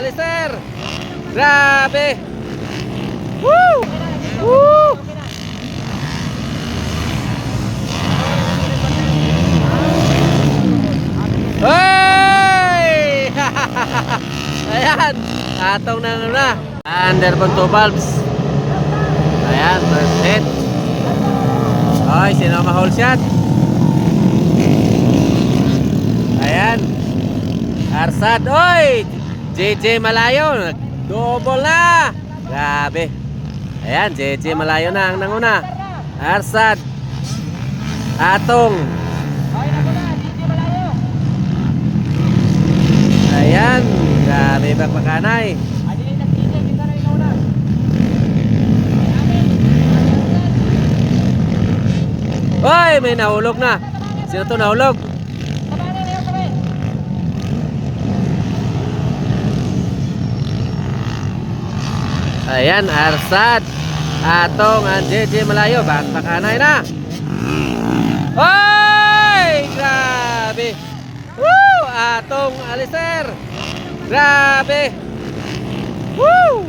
Alister. Grabe. Woo! Woo! Hey! Ayan, atong na. Underbone 2 valves. Ayan, first hit. Oy, sino ma-hole shot? Ayan. Arsad, oy! JJ Malayo, double na. Grabe. Ayan, JJ Malayo na ang nanguna. Arsad. Atong. Ayan, grabe bakbakanay. Oy, may nahulog na. Sino to nahulog? Ayan, Arsad. Atong ang JJ Malayo, bakbakanay na. Oy, grabe. Woo! Atong Alister. Grabe. Woo!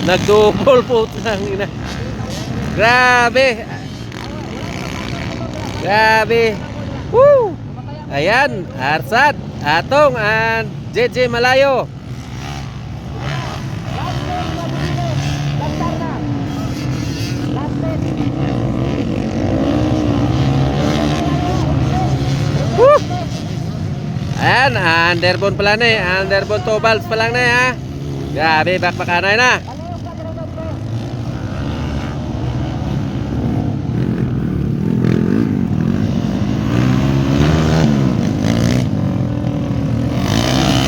Nagdubol po ng ina. Grabe. Grabe. Woo! Ayan, Arsad, Atong and JJ Malayo. Woo! Ayan, underbone pala na eh. Underbone 2 valves pa lang na eh ha. Grabe, bakbakanay na.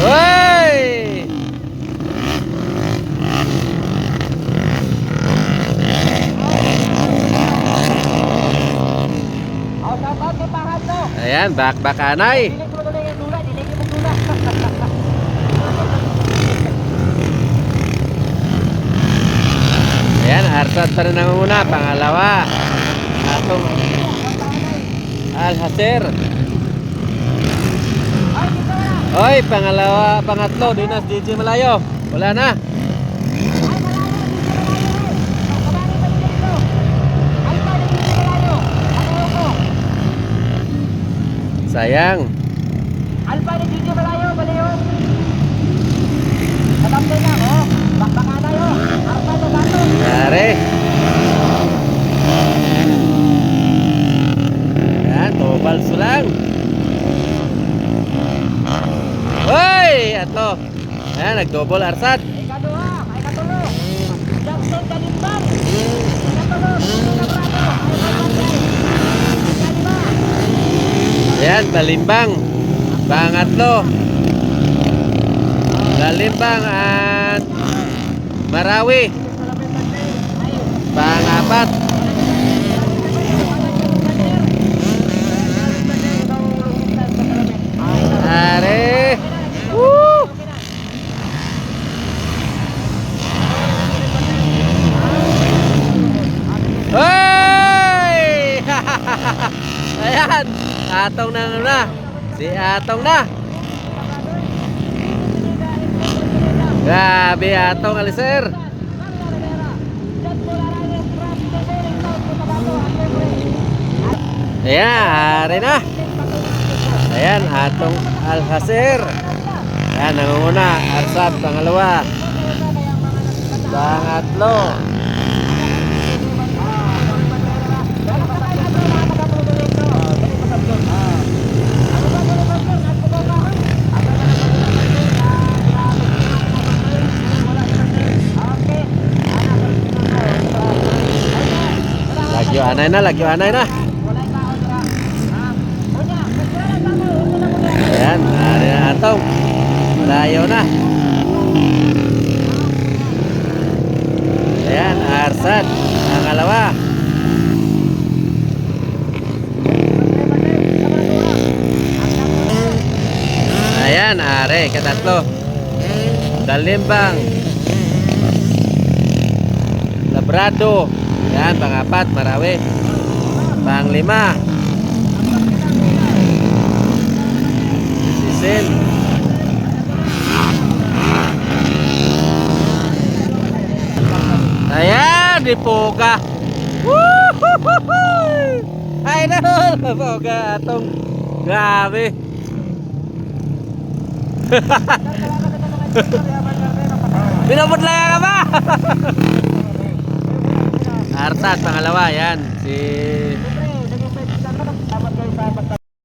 Hoy! Ayan, bakbakanay. Ayan, Arsad pa rin nangunguna. Pangalawa, atong Alhaser. Oy, pangalawa, pangatlo, Dinas JJ Malayo. Wala na. Sayang. Alpa ni JJ Malayo, baliyo. Katapos na, oh. Bakbakanay, oh. Alpa to gato. Yari. Yan, tobal sulang. Hoy! Atlo. Ayan, nag-double Arsad. Ay kaduha, ay katulo. Jackson Kalimbang. Katulo, Labrado. Ayan, Balimbang. Pangatlo. Balimbang at Marawi. Pangapat. Are. Woo! Hoy! Ayan, Atong na. Si Atong na. Grabe Atong Alister. Ayan, are na. Ayan, Atong Alhaser. Ayan, nangunguna. Arsad, pangalawa. Pangatlo. Lagyo anay na. Ayan, ari na Atong. Malayo na. Ayan, Arsad. Pangalawa. Ayan, are, katatlo. Dalimbang. Labrado. Ayan, pangapat, Marawi. Panglima. di poga. Woohoo! Ay, nahul! Poga atong. Grabe. Pinapudlaya ka ba? Artat, pangalawa, yan. Si